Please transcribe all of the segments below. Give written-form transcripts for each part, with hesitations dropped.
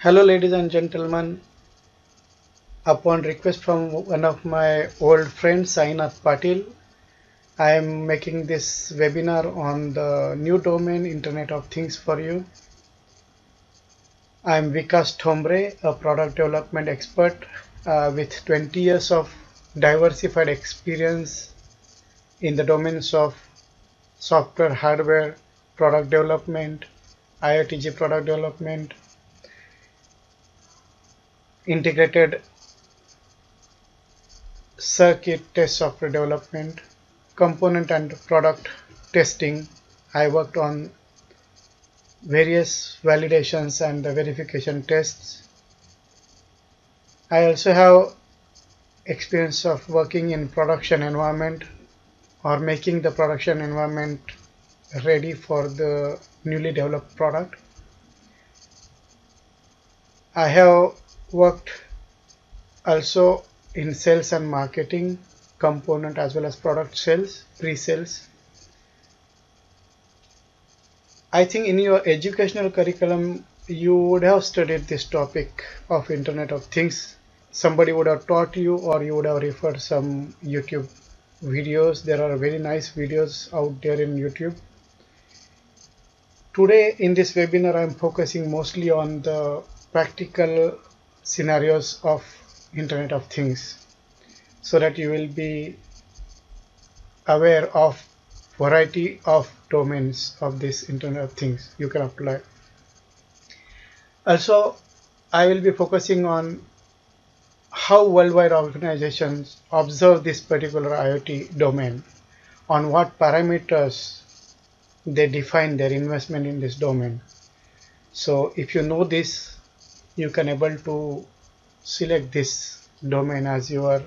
Hello ladies and gentlemen, upon request from one of my old friends Sainath Patil, I am making this webinar on the new domain Internet of Things for you. I am Vikas Thombre, a product development expert with 20 years of diversified experience in the domains of software, hardware, product development, IoTG product development, integrated circuit test software development, component and product testing. I worked on various validations and verification tests. I also have experience of working in production environment or making the production environment ready for the newly developed product. I have worked also in sales and marketing, component as well as product sales, pre-sales. I think in your educational curriculum you would have studied this topic of Internet of Things. Somebody would have taught you or you would have referred some YouTube videos. There are very nice videos out there in YouTube. Today in this webinar I am focusing mostly on the practical scenarios of Internet of Things so that you will be aware of variety of domains of this Internet of Things you can apply. Also, I will be focusing on how worldwide organizations observe this particular IoT domain, on what parameters they define their investment in this domain. So if you know this, you can able to select this domain as your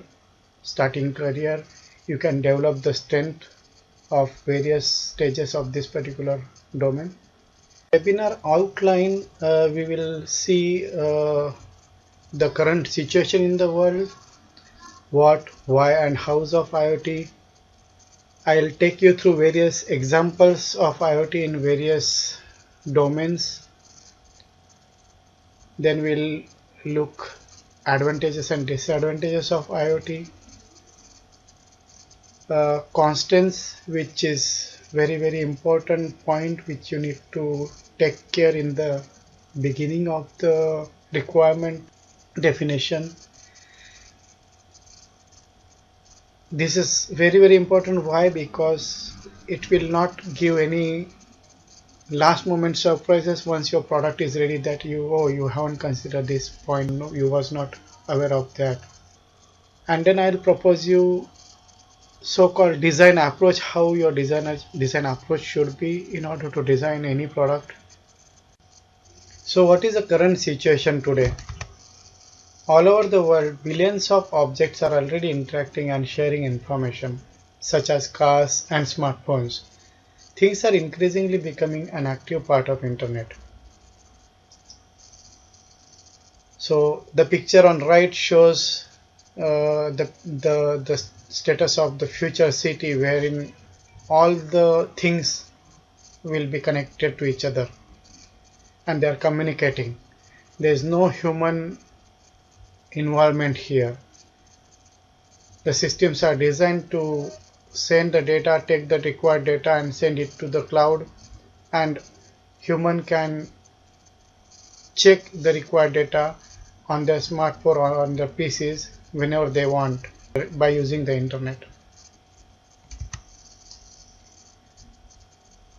starting career. You can develop the strength of various stages of this particular domain. Webinar outline, we will see the current situation in the world, what, why and hows of IoT. I'll take you through various examples of IoT in various domains. Then we'll look advantages and disadvantages of IoT. Constants, which is very important point which you need to take care in the beginning of the requirement definition. This is very important. Why? Because it will not give any last moment surprises once your product is ready that you haven't considered this point, no, you was not aware of that. And then I'll propose you so-called design approach, how your design approach should be in order to design any product. So what is the current situation today? All over the world, billions of objects are already interacting and sharing information, such as cars and smartphones. Things are increasingly becoming an active part of Internet. So the picture on right shows the status of the future city wherein all the things will be connected to each other and they are communicating. There is no human involvement here. The systems are designed to send the data, take the required data and send it to the cloud, and human can check the required data on their smartphone or on their PCs whenever they want by using the internet.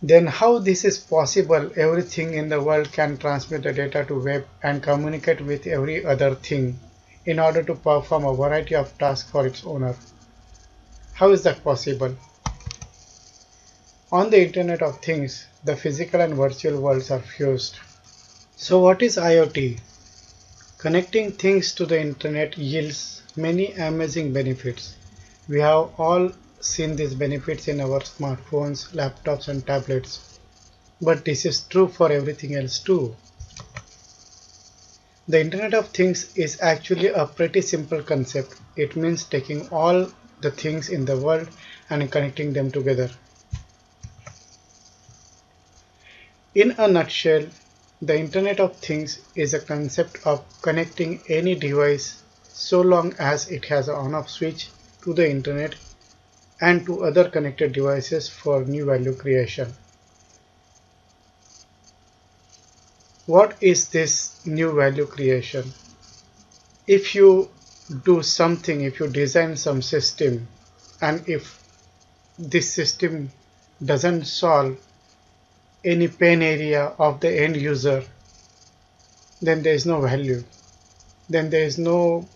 Then how this is possible? Everything in the world can transmit the data to web and communicate with every other thing in order to perform a variety of tasks for its owner. How is that possible? On the Internet of Things, the physical and virtual worlds are fused. So what is IoT? Connecting things to the internet yields many amazing benefits. We have all seen these benefits in our smartphones, laptops and tablets. But this is true for everything else too. The Internet of Things is actually a pretty simple concept. It means taking all the things in the world and connecting them together. In a nutshell, The Internet of Things is a concept of connecting any device so long as it has an on-off switch to the Internet and to other connected devices for new value creation. What is this new value creation? If you do something, if you design some system, and if this system doesn't solve any pain area of the end user, then there is no value. Then there is no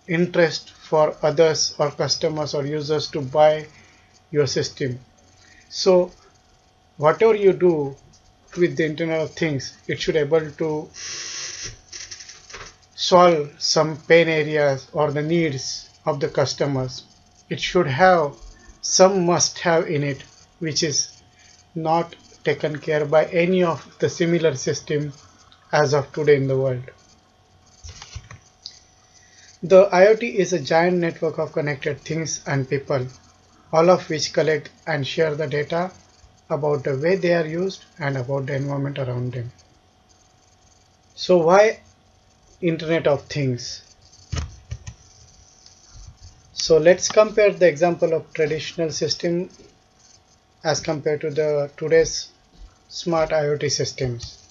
interest for others or customers or users to buy your system. So whatever you do with the Internet of Things, it should be able to solve some pain areas or the needs of the customers. It should have some must have in it which is not taken care by any of the similar system as of today in the world. The IoT is a giant network of connected things and people, all of which collect and share the data about the way they are used and about the environment around them. So why Internet of Things? So let's compare the example of traditional system as compared to the today's smart IoT systems.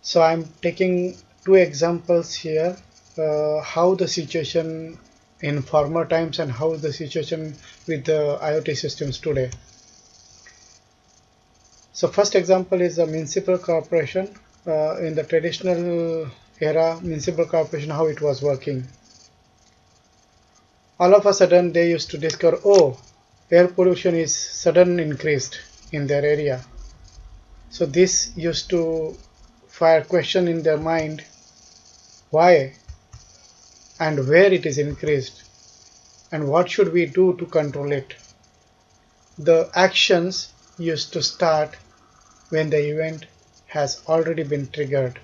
So I'm taking two examples here, how the situation in former times and how the situation with the IoT systems today. So first example is a municipal corporation. In the traditional era, municipal corporation, how it was working. All of a sudden they used to discover, oh, air pollution is sudden increased in their area. So this used to fire question in their mind, why and where it is increased and what should we do to control it. The actions used to start when the event has already been triggered.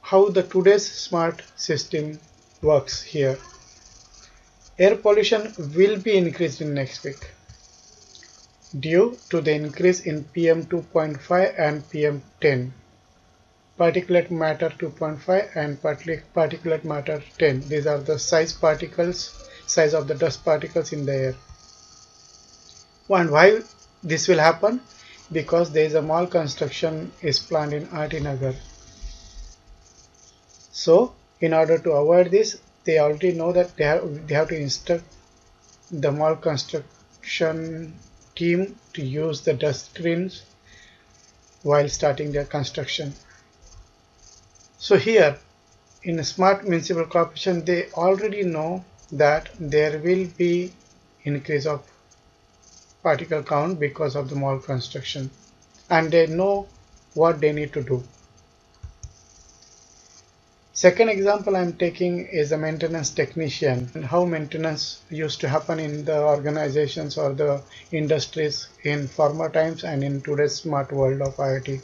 How the today's smart system works here. Air pollution will be increased in next week due to the increase in PM 2.5 and PM 10. Particulate matter 2.5 and particulate matter 10. These are the size of the dust particles in the air. And why this will happen? Because there is a mall construction is planned in RT Nagar. So in order to avoid this, they already know that they have to instruct the mall construction team to use the dust screens while starting their construction. So here in a smart municipal corporation, they already know that there will be increase of particle count because of the mall construction, and they know what they need to do. Second example I'm taking is a maintenance technician and how maintenance used to happen in the organizations or the industries in former times and in today's smart world of IoT.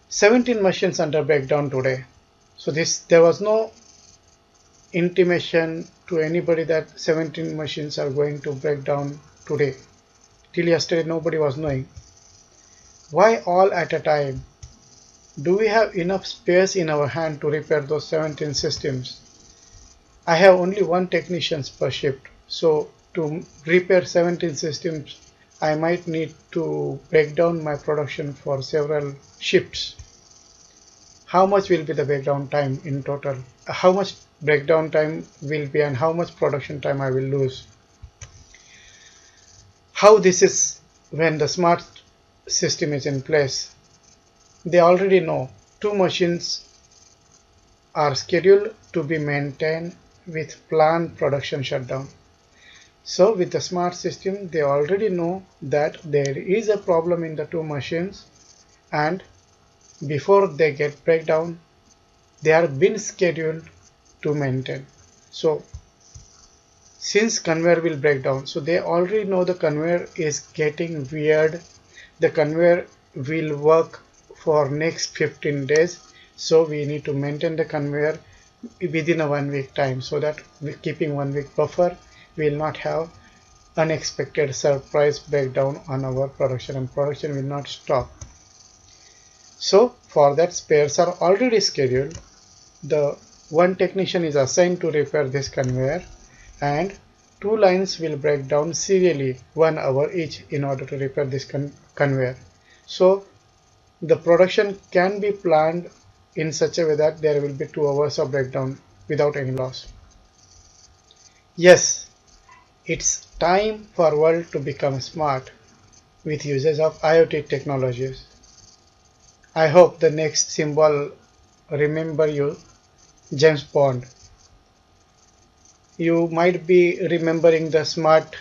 17 machines under breakdown today. So there was no intimation to anybody that 17 machines are going to break down today. Till yesterday nobody was knowing. Why all at a time? Do we have enough space in our hand to repair those 17 systems? I have only one technician per shift. So to repair 17 systems, I might need to break down my production for several shifts. How much will be the breakdown time in total? How much breakdown time will be and how much production time I will lose? How this is when the smart system is in place? They already know 2 machines are scheduled to be maintained with planned production shutdown. So with the smart system, they already know that there is a problem in the 2 machines, and before they get breakdown, they are been scheduled to maintain. So since conveyor will break down, so they already know the conveyor is getting weird, the conveyor will work for next 15 days, so we need to maintain the conveyor within a 1 week time, so that keeping 1 week buffer, we will not have unexpected surprise breakdown on our production, and production will not stop. So for that, spares are already scheduled. The one technician is assigned to repair this conveyor, and two lines will break down serially 1 hour each in order to repair this conveyor. So the production can be planned in such a way that there will be 2 hours of breakdown without any loss. Yes, it's time for world to become smart with usage of IoT technologies. I hope the next symbol remember you, James Bond. You might be remembering the smart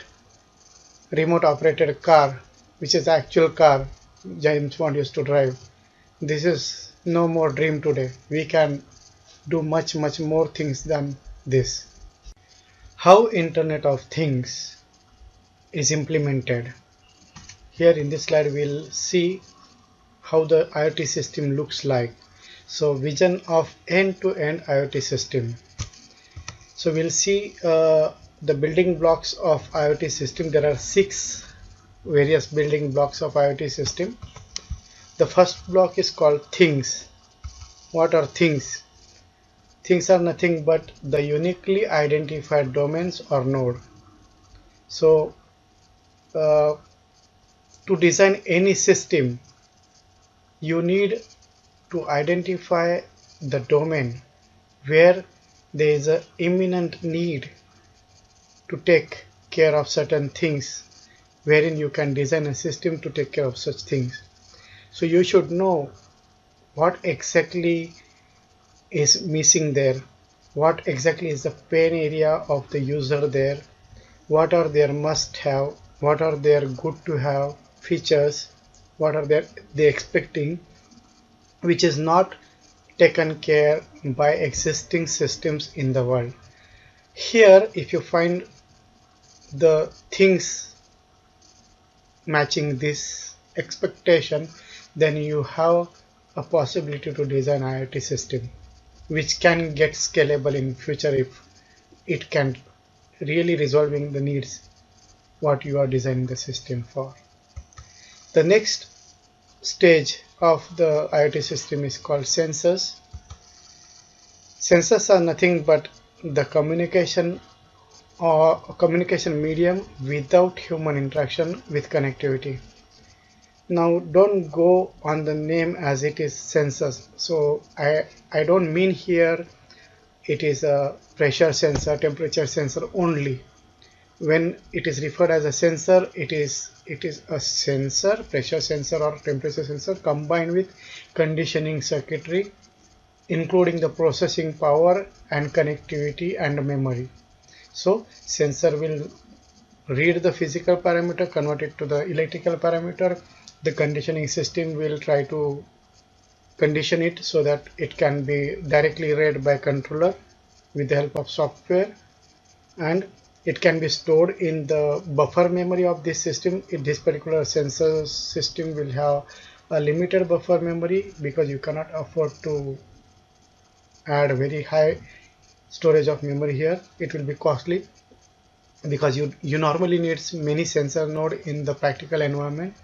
remote operated car, which is the actual car James Bond used to drive. This is no more dream today. We can do much more things than this. How Internet of Things is implemented. Here in this slide we'll see how the IoT system looks like. So vision of end-to-end IoT system. So we'll see the building blocks of IoT system. There are 6 various building blocks of IoT system. The first block is called things. What are things? Things are nothing but the uniquely identified domains or node. So to design any system, you need to identify the domain where there is an imminent need to take care of certain things, wherein you can design a system to take care of such things. So you should know what exactly is missing there, what exactly is the pain area of the user there, what are their must have, what are their good to have features, what are they expecting, which is not taken care by existing systems in the world. Here, if you find the things matching this expectation, then you have a possibility to design IoT system which can get scalable in future if it can really resolving the needs what you are designing the system for. The next stage of the IoT system is called sensors. Sensors are nothing but the communication or communication medium without human interaction with connectivity. Now don't go on the name as it is sensors. So I don't mean here it is a pressure sensor, temperature sensor only. When it is referred as a sensor, it is a sensor, pressure sensor or temperature sensor combined with conditioning circuitry, including the processing power and connectivity and memory. So sensor will read the physical parameter, convert it to the electrical parameter. The conditioning system will try to condition it so that it can be directly read by controller with the help of software, and it can be stored in the buffer memory of this system. In this particular sensor system will have a limited buffer memory because you cannot afford to add very high storage of memory here. It will be costly because you normally need many sensor node in the practical environment,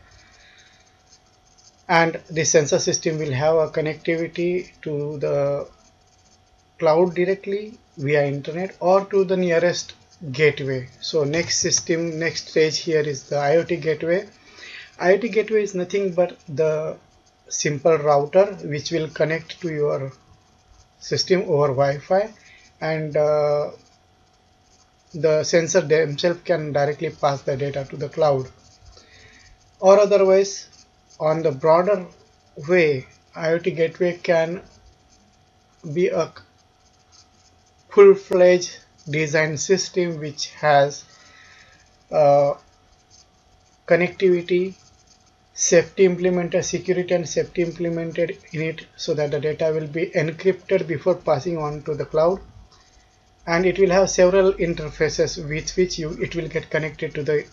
and the sensor system will have a connectivity to the cloud directly via internet or to the nearest gateway. So next stage here is the IoT gateway. IoT gateway is nothing but the simple router which will connect to your system over Wi-Fi, and the sensor themselves can directly pass the data to the cloud. Or otherwise, on the broader way, IoT gateway can be a full-fledged design system which has connectivity, safety implemented, security and safety implemented in it, so that the data will be encrypted before passing on to the cloud, and it will have several interfaces with which it will get connected to the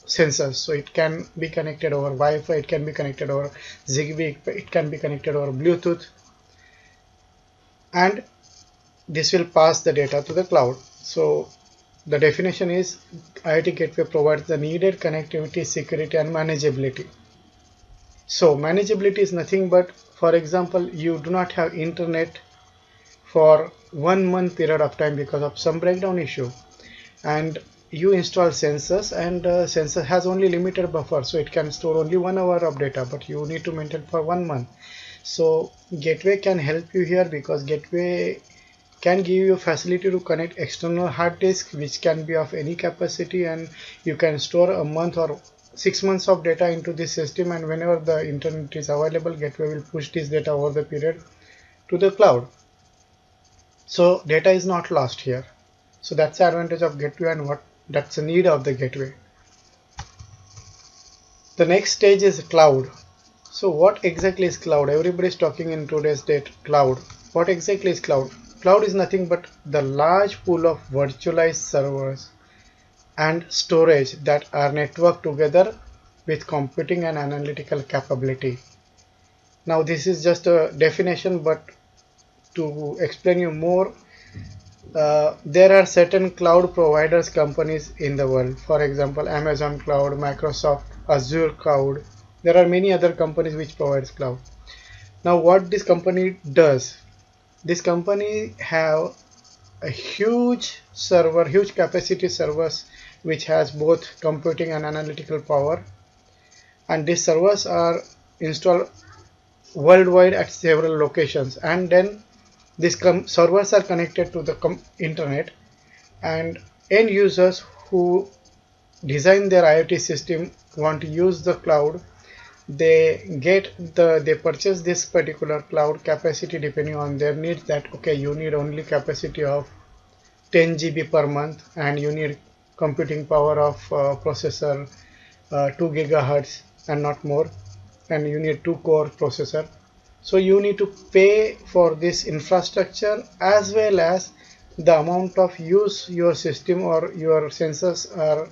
sensors. So it can be connected over Wi-Fi, it can be connected over Zigbee, it can be connected over Bluetooth, and this will pass the data to the cloud. So the definition is IoT gateway provides the needed connectivity, security and manageability. So manageability is nothing but, for example, you do not have internet for 1 month period of time because of some breakdown issue, and you install sensors, and sensor has only limited buffer, so it can store only 1 hour of data, but you need to maintain for 1 month. So gateway can help you here, because gateway can give you facility to connect external hard disk which can be of any capacity, and you can store a month or 6 months of data into this system, and whenever the internet is available, gateway will push this data over the period to the cloud. So data is not lost here. So that's the advantage of gateway, and that's the need of the gateway. The next stage is cloud. So what exactly is cloud? Everybody is talking in today's date cloud. What exactly is cloud? Cloud is nothing but the large pool of virtualized servers and storage that are networked together with computing and analytical capability. Now this is just a definition, but to explain you more, there are certain cloud providers companies in the world. For example, Amazon Cloud, Microsoft Azure Cloud. There are many other companies which provides cloud. Now what this company does, this company have a huge server, huge capacity servers which has both computing and analytical power, and these servers are installed worldwide at several locations, and then these servers are connected to the internet, and end users who design their IoT system want to use the cloud. They purchase this particular cloud capacity depending on their needs, that okay, you need only capacity of 10 GB per month, and you need computing power of processor 2 gigahertz and not more, and you need 2 core processor. So you need to pay for this infrastructure as well as the amount of use your system or your sensors are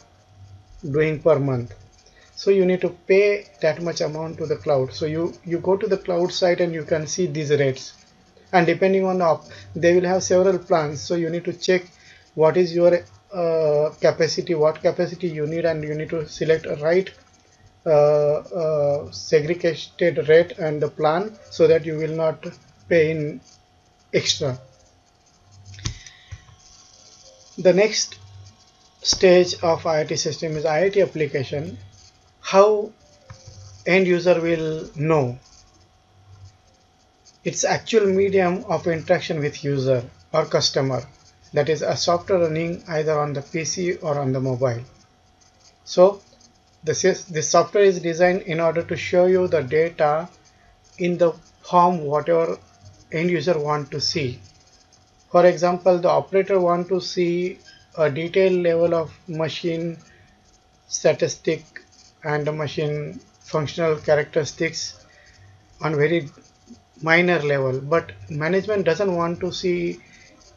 doing per month. So you need to pay that much amount to the cloud. So you go to the cloud site and you can see these rates, and depending on they will have several plans. So you need to check what is your capacity, what capacity you need, and you need to select a right segregated rate and the plan, so that you will not pay in extra. The next stage of IoT system is IoT application. How end user will know? It's actual medium of interaction with user or customer, that is a software running either on the PC or on the mobile. So this software is designed in order to show you the data in the form whatever end user want to see. For example, the operator want to see a detailed level of machine statistic and the machine functional characteristics on very minor level, but management doesn't want to see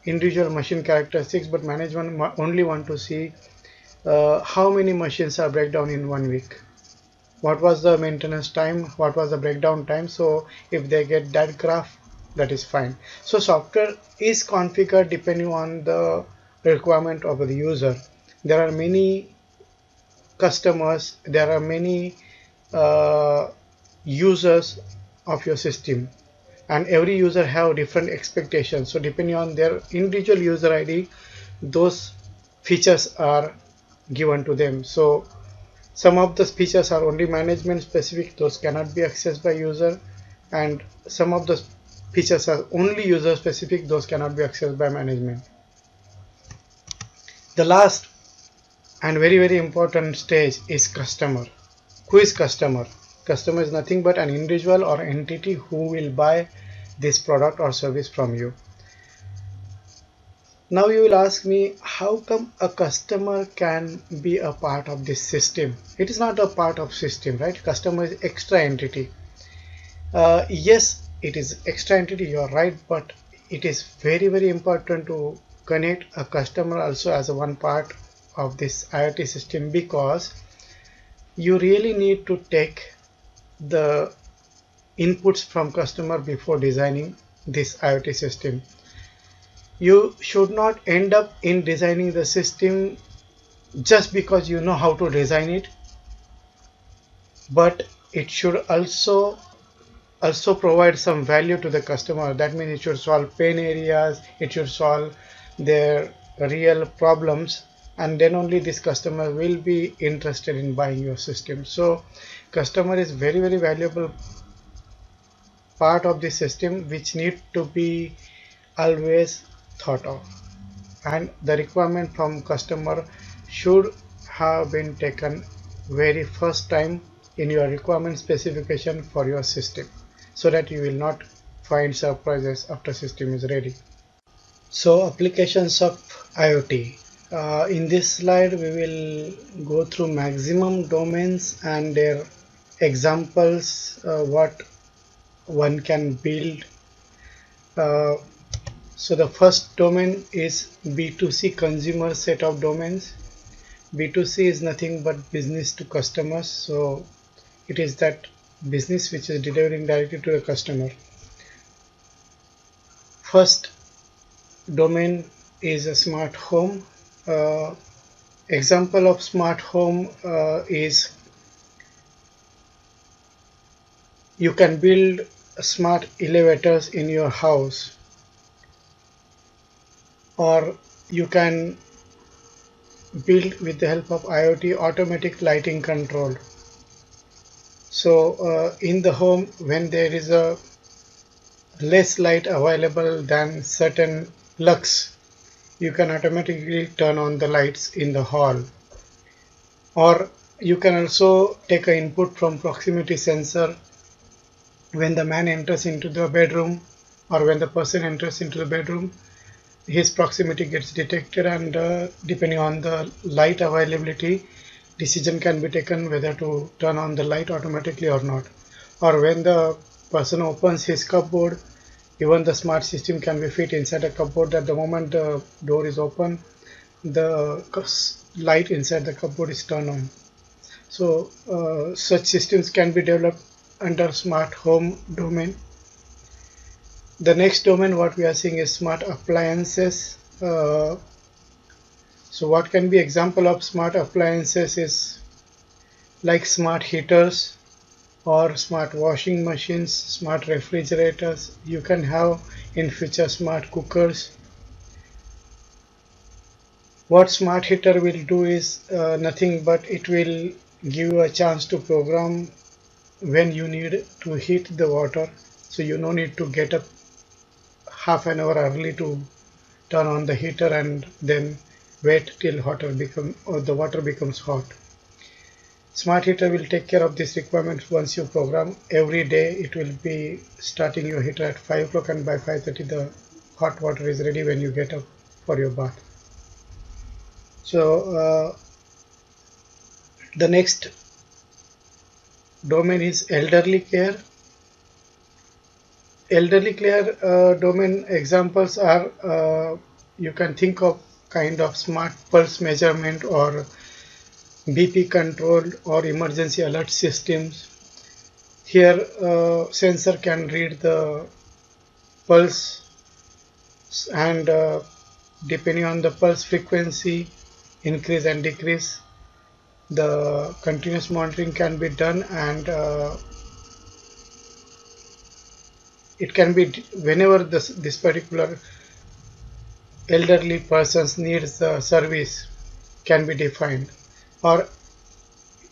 individual machine characteristics, but management only want to see how many machines are breakdown in 1 week, what was the maintenance time, what was the breakdown time. So if they get that graph, that is fine. So software is configured depending on the requirement of the user. There are many customers, there are many users of your system, and every user have different expectations. So depending on their individual user ID, those features are given to them. So some of the features are only management specific, those cannot be accessed by user, and some of the features are only user specific, those cannot be accessed by management. The last and very important stage is customer. Who is customer? Customer is nothing but an individual or entity who will buy this product or service from you. Now you will ask me, how come a customer can be a part of this system? It is not a part of system, right? Customer is extra entity. Yes, it is extra entity, you're right, but it is very important to connect a customer also as a one part of this IoT system, because you really need to take the inputs from customer before designing this IoT system. You should not end up in designing the system just because you know how to design it, but it should also provide some value to the customer. That means it should solve pain areas, it should solve their real problems, and then only this customer will be interested in buying your system. So customer is very valuable part of the system which need to be always thought of, and the requirement from customer should have been taken very first time in your requirement specification for your system, so that you will not find surprises after system is ready. So applications of IoT. In this slide we will go through maximum domains and their examples, what one can build. So the first domain is B2C, consumer set of domains. B2C is nothing but business to customers. So it is that business which is delivering directly to the customer. First domain is a smart home. Example of smart home is you can build smart elevators in your house, or you can build with the help of IoT automatic lighting control. So in the home, when there is a less light available than certain lux, you can automatically turn on the lights in the hall. Or you can also take an input from proximity sensor. When the man enters into the bedroom, or when the person enters into the bedroom, his proximity gets detected, and depending on the light availability, decision can be taken whether to turn on the light automatically or not. Or when the person opens his cupboard, even the smart system can be fit inside a cupboard. At the moment the door is open, the light inside the cupboard is turned on. So such systems can be developed under smart home domain. The next domain what we are seeing is smart appliances. So what can be example of smart appliances is like smart heaters or smart washing machines, smart refrigerators. You can have in future smart cookers. What smart heater will do is nothing but it will give you a chance to program when you need to heat the water. So you no need to get up half an hour early to turn on the heater and then wait till the water becomes hot. Smart heater will take care of this requirement. Once you program every day, it will be starting your heater at 5 o'clock, and by 5:30 the hot water is ready when you get up for your bath. So the next domain is elderly care. Elderly care domain examples are you can think of kind of smart pulse measurement or BP control or emergency alert systems. Here sensor can read the pulse, and depending on the pulse frequency increase and decrease, the continuous monitoring can be done, and it can be whenever this particular elderly person's needs the service can be defined, or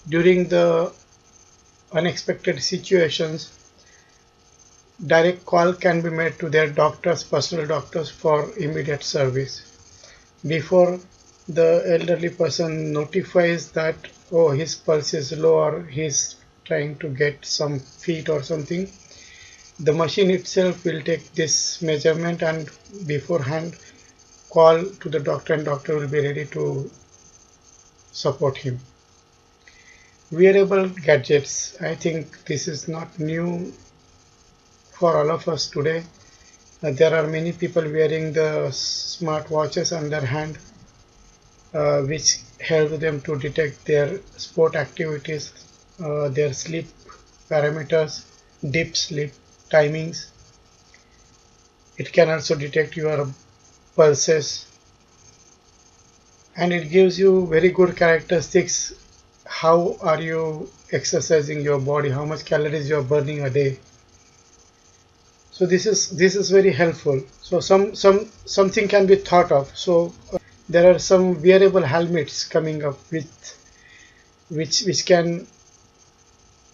during the unexpected situations direct call can be made to their doctors, personal doctors, for immediate service. Before the elderly person notifies that, oh, his pulse is low or he's trying to get some feet or something, the machine itself will take this measurement and beforehand call to the doctor, and doctor will be ready to support him. Wearable gadgets. I think this is not new for all of us today. There are many people wearing the smart watches on their hand, which help them to detect their sport activities, their sleep parameters, deep sleep timings. It can also detect your pulses, and it gives you very good characteristics. How are you exercising your body, how much calories you are burning a day. So this is very helpful. So something can be thought of. So there are some wearable helmets coming up with which can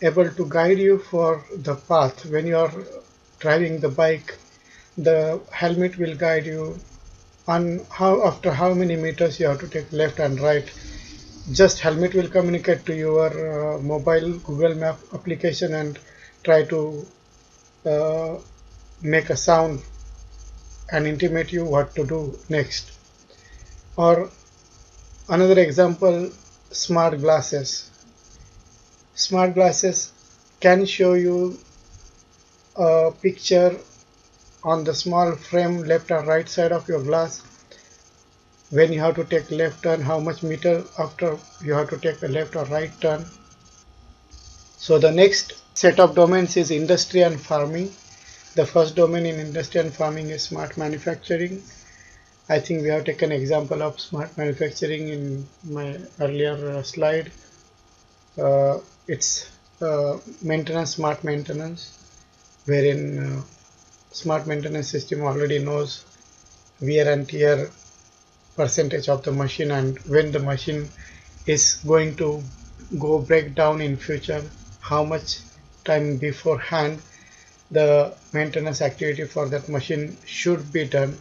able to guide you for the path. When you are driving the bike, the helmet will guide you on how after how many meters you have to take left and right. Just helmet will communicate to your mobile Google Map application and try to uh, make a sound and intimate you what to do next. Or another example, smart glasses. Smart glasses can show you a picture on the small frame left or right side of your glass when you have to take left turn, how much meter after you have to take a left or right turn. So the next set of domains is industry and farming. The first domain in industry and farming is smart manufacturing. I think we have taken example of smart manufacturing in my earlier slide. It's maintenance, smart maintenance, wherein smart maintenance system already knows wear and tear percentage of the machine, and when the machine is going to go break down in future, how much time beforehand the maintenance activity for that machine should be done,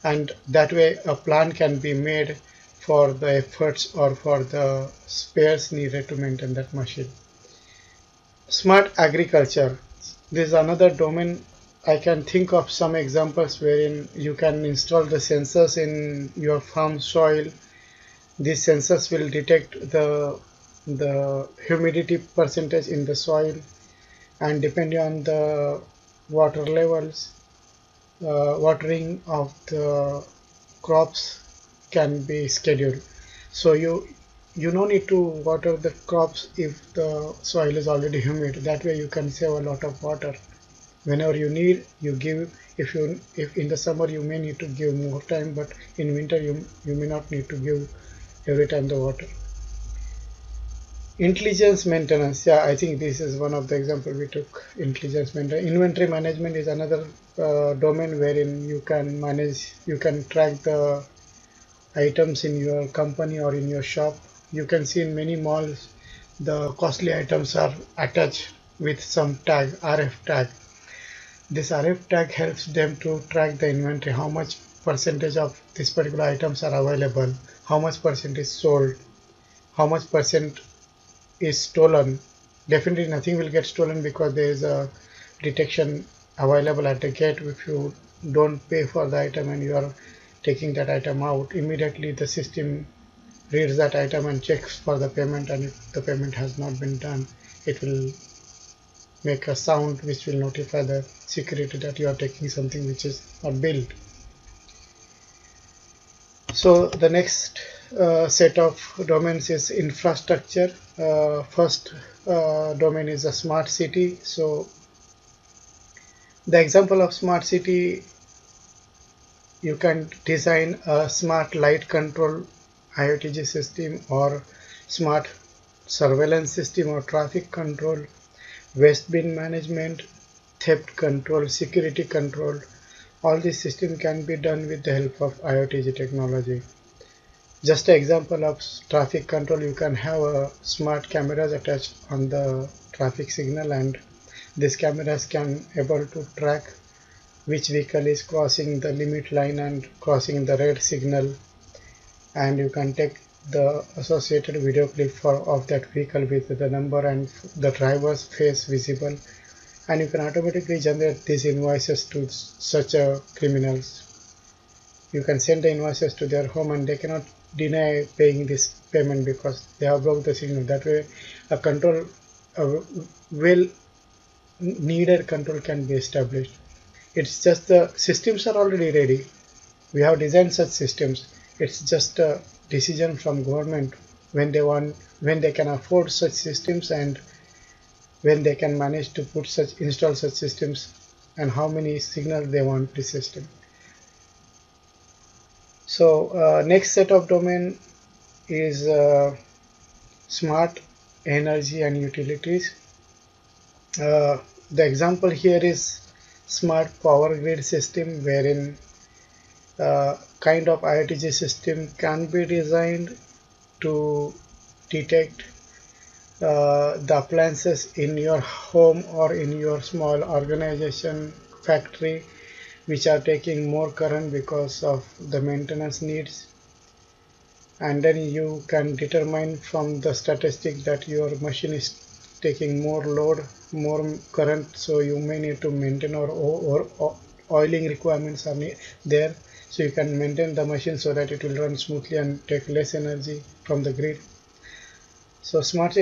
and that way a plan can be made for the efforts or for the spares needed to maintain that machine. Smart agriculture. This is another domain. I can think of some examples wherein you can install the sensors in your farm soil. These sensors will detect the humidity percentage in the soil, and depending on the water levels, watering of the crops can be scheduled. So you no need to water the crops if the soil is already humid. That way you can save a lot of water. Whenever you need, you give. If in the summer you may need to give more time, but in winter you may not need to give every time the water. Intelligence maintenance. Yeah, I think this is one of the example we took. Intelligence maintenance. Inventory management is another domain wherein you can track the items in your company or in your shop. You can see in many malls the costly items are attached with some tag, RF tag. This RF tag helps them to track the inventory, how much percentage of this particular items are available, how much percent is sold, how much percent is stolen. Definitely nothing will get stolen because there is a detection available at the gate. If you don't pay for the item and you are taking that item out, immediately the system reads that item and checks for the payment, and if the payment has not been done, it will make a sound which will notify the security that you are taking something which is not billed. So the next set of domains is infrastructure. First domain is a smart city. So the example of smart city, you can design a smart light control IoTG system, or smart surveillance system, or traffic control, waste bin management, theft control, security control. All these systems can be done with the help of IoTG technology. Just an example of traffic control, you can have a smart cameras attached on the traffic signal, and these cameras can able to track which vehicle is crossing the limit line and crossing the red signal, and you can take the associated video clip of that vehicle with the number and the driver's face visible, and you can automatically generate these invoices to such criminals. You can send the invoices to their home and they cannot deny paying this payment because they have broke the signal. That way a well needed control can be established. It's just the systems are already ready. We have designed such systems. It's just a decision from government when they can afford such systems, and when they can manage to install such systems, and how many signals they want the system. So next set of domain is smart energy and utilities. The example here is smart power grid system, wherein kind of IoT system can be designed to detect the appliances in your home or in your small organization factory which are taking more current because of the maintenance needs, and then you can determine from the statistic that your machine is taking more load, more current, so you may need to maintain, or oiling requirements are there, so you can maintain the machine so that it will run smoothly and take less energy from the grid. So smart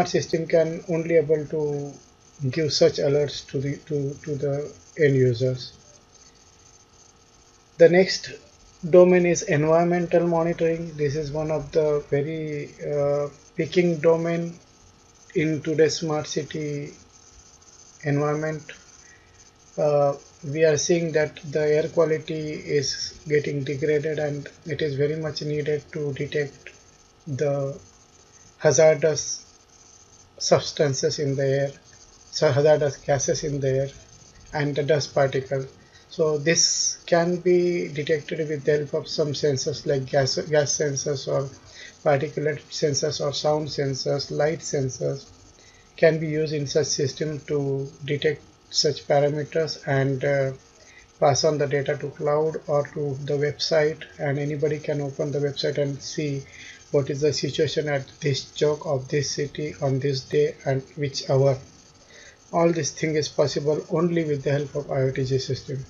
system can only able to give such alerts to the end users. The next domain is environmental monitoring. This is one of the very peaking domain in today's smart city environment. We are seeing that the air quality is getting degraded, and it is very much needed to detect the hazardous substances in the air, so hazardous gases in the air, and the dust particle. So this can be detected with the help of some sensors like gas sensors, or particulate sensors, or sound sensors, light sensors can be used in such system to detect such parameters and pass on the data to cloud or to the website, and anybody can open the website and see what is the situation at this jog of this city on this day and which hour. All this thing is possible only with the help of IoT system.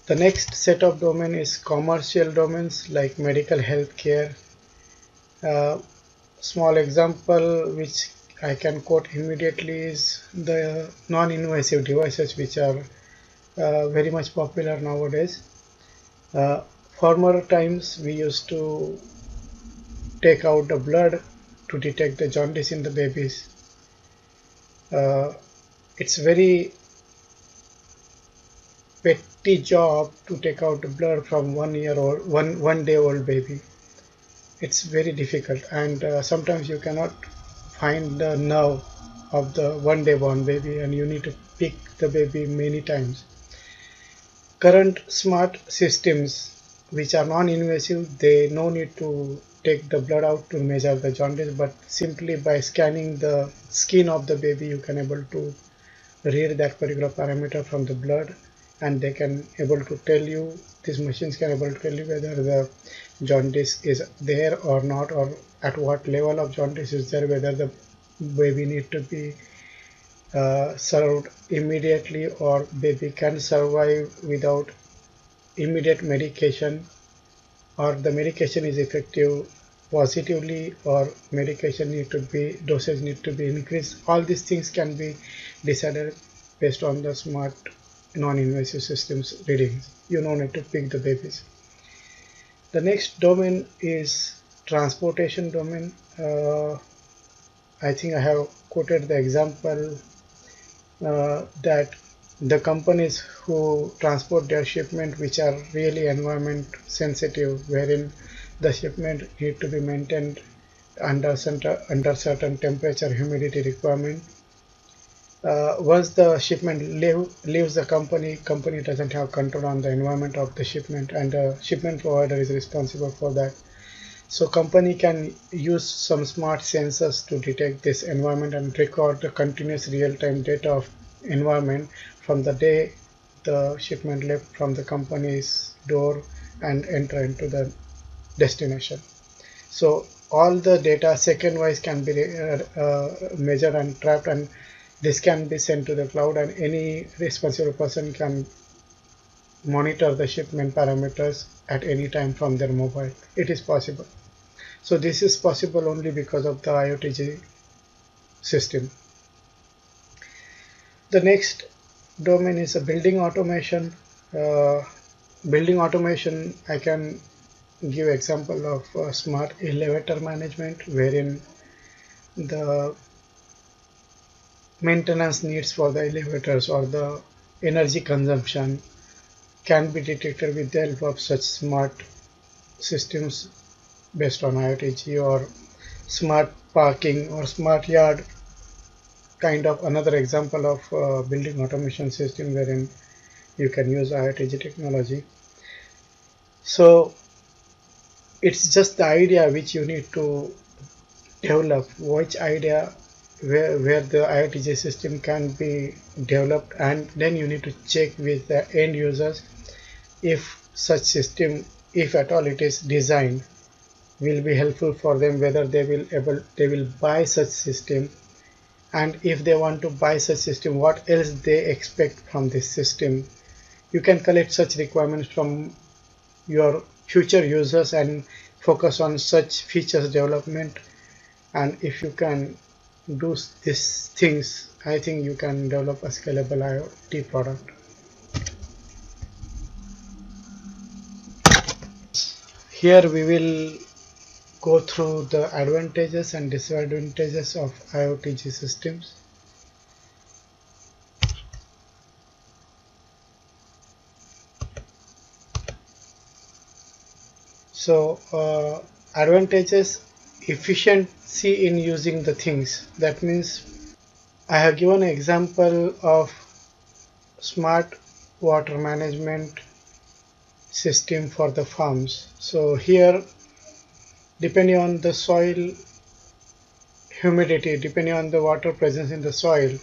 The next set of domain is commercial domains like medical healthcare. Small example which I can quote immediately is the non-invasive devices which are very much popular nowadays. Uh, Former times we used to take out the blood to detect the jaundice in the babies. It's very petty job to take out the blood from 1 year old, one day old baby. It's very difficult, and sometimes you cannot find the nerve of the one day born baby, and you need to pick the baby many times. Current smart systems which are non-invasive, they no need to take the blood out to measure the jaundice, but simply by scanning the skin of the baby you can able to read that particular parameter from the blood, and they can able to tell you, these machines can able to tell you whether the jaundice is there or not, or at what level of jaundice is there, whether the baby need to be served immediately, or baby can survive without immediate medication, or the medication is effective positively, or medication need to be, dosage need to be increased. All these things can be decided based on the smart non-invasive systems readings. You don't need to pick the babies. The next domain is transportation domain. I think I have quoted the example that the companies who transport their shipment which are really environment sensitive, wherein the shipment need to be maintained under certain temperature humidity requirement. Once the shipment leaves the company doesn't have control on the environment of the shipment, and the shipment provider is responsible for that. So company can use some smart sensors to detect this environment and record the continuous real-time data of environment from the day the shipment left from the company's door and enter into the destination. So all the data second-wise can be measured and trapped, and this can be sent to the cloud, and any responsible person can monitor the shipment parameters at any time from their mobile. It is possible. So this is possible only because of the IoT system. The next domain is a building automation. Uh, Building automation, I can give example of smart elevator management, wherein the maintenance needs for the elevators or the energy consumption can be detected with the help of such smart systems based on IoT or smart parking or smart yard, kind of another example of building automation system wherein you can use IoT technology. So it's just the idea which you need to develop, which idea where the IoT system can be developed, and then you need to check with the end users if such system, if at all it is designed, will be helpful for them, whether they will buy such system, and if they want to buy such system, what else they expect from this system. You can collect such requirements from your future users and focus on such features development. And if you can do these things, I think you can develop a scalable IoT product. Here we will go through the advantages and disadvantages of IoT systems. So advantages: efficiency in using the things. That means I have given an example of smart water management system for the farms. So here, depending on the soil humidity, depending on the water presence in the soil,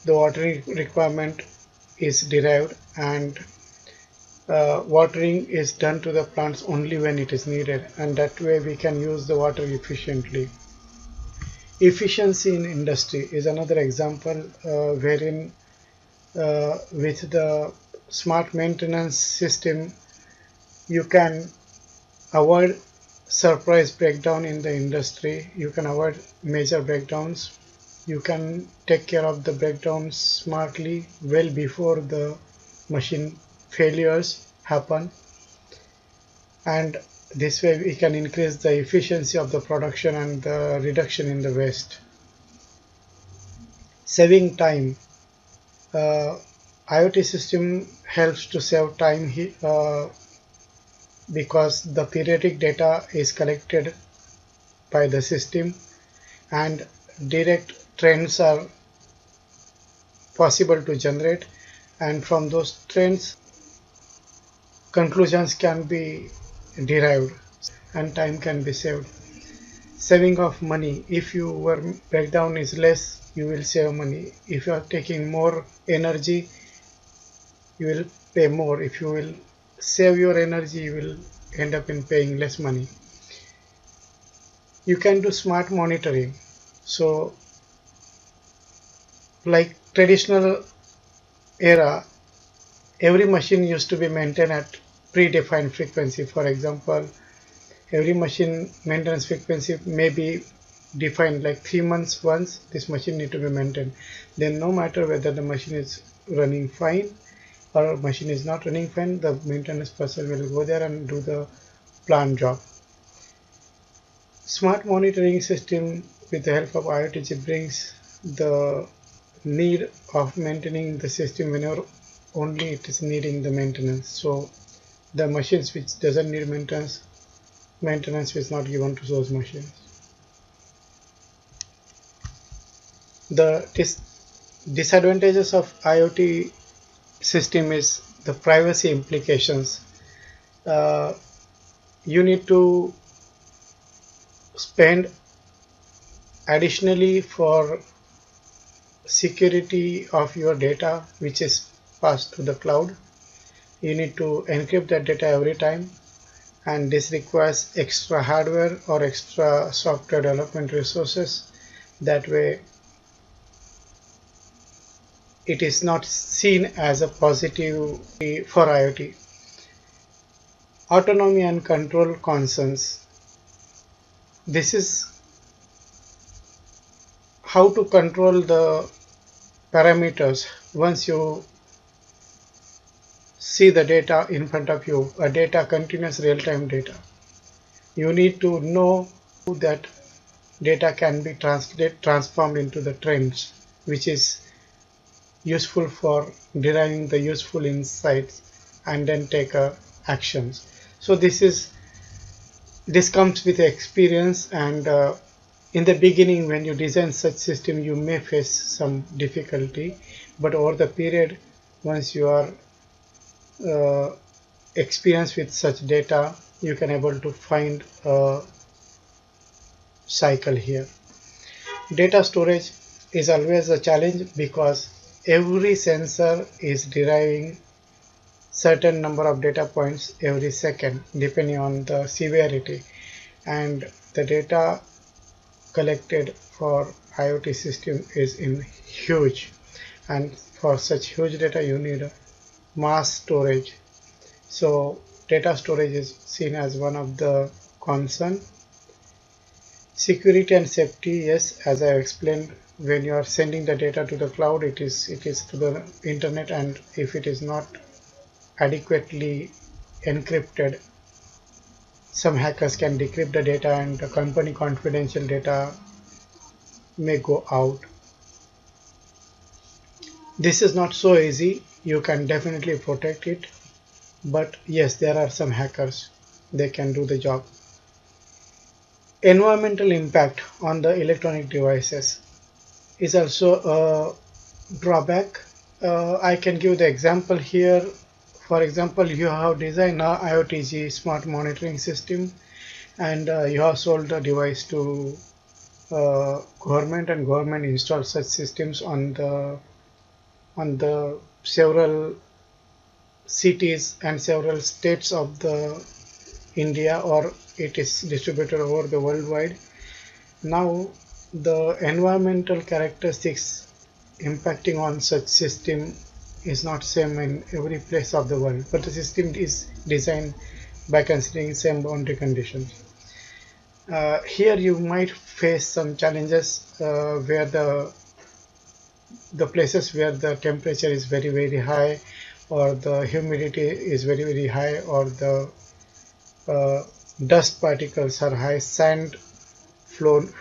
the watering requirement is derived, and watering is done to the plants only when it is needed, and that way we can use the water efficiently. Efficiency in industry is another example wherein with the smart maintenance system you can avoid surprise breakdown in the industry, you can avoid major breakdowns, you can take care of the breakdowns smartly well before the machine failures happen, and this way we can increase the efficiency of the production and the reduction in the waste. Saving time. uh, IoT system helps to save time because the periodic data is collected by the system, and direct trends are possible to generate, and from those trends conclusions can be derived and time can be saved. Saving of money: if your breakdown is less, you will save money. If you are taking more energy, you will pay more. If you will save your energy, you will end up in paying less money. You can do smart monitoring. So like traditional era, every machine used to be maintained at predefined frequency. For example, every machine maintenance frequency may be defined like 3 months once this machine need to be maintained. Then no matter whether the machine is running fine or machine is not running fine, the maintenance person will go there and do the planned job. Smart monitoring system with the help of IoT brings the need of maintaining the system whenever only it is needing the maintenance. So the machines which doesn't need maintenance is not given to those machines. The disadvantages of IoT system is the privacy implications. Uh, you need to spend additionally for security of your data which is passed to the cloud. You need to encrypt that data every time, and this requires extra hardware or extra software development resources. That way it is not seen as a positive for IoT. Autonomy and control concerns. This is how to control the parameters. Once you see the data in front of you, a data continuous real-time data, you need to know that data can be transformed into the trends, which is useful for deriving the useful insights and then take actions. So this comes with experience, and In the beginning, when you design such system, you may face some difficulty, but over the period, once you are uh, experienced with such data, you can able to find a cycle here. Data storage is always a challenge because every sensor is deriving certain number of data points every second depending on the severity, and the data collected for IoT system is in huge, and for such huge data you need mass storage. So data storage is seen as one of the concern. Security and safety, yes, as I explained, when you are sending the data to the cloud, it is to the internet, and if it is not adequately encrypted, some hackers can decrypt the data and the company confidential data may go out. This is not so easy. You can definitely protect it, but yes, there are some hackers. They can do the job. Environmental impact on the electronic devices is also a drawback. I can give the example here. For example, you have designed a IoTG smart monitoring system, and you have sold the device to government, and government installed such systems on the several cities and several states of the India, or it is distributed over the worldwide. Now the environmental characteristics impacting on such system is not same in every place of the world, but the system is designed by considering same boundary conditions. Here you might face some challenges where the places where the temperature is very very high, or the humidity is very very high, or the uh, dust particles are high, sand flowing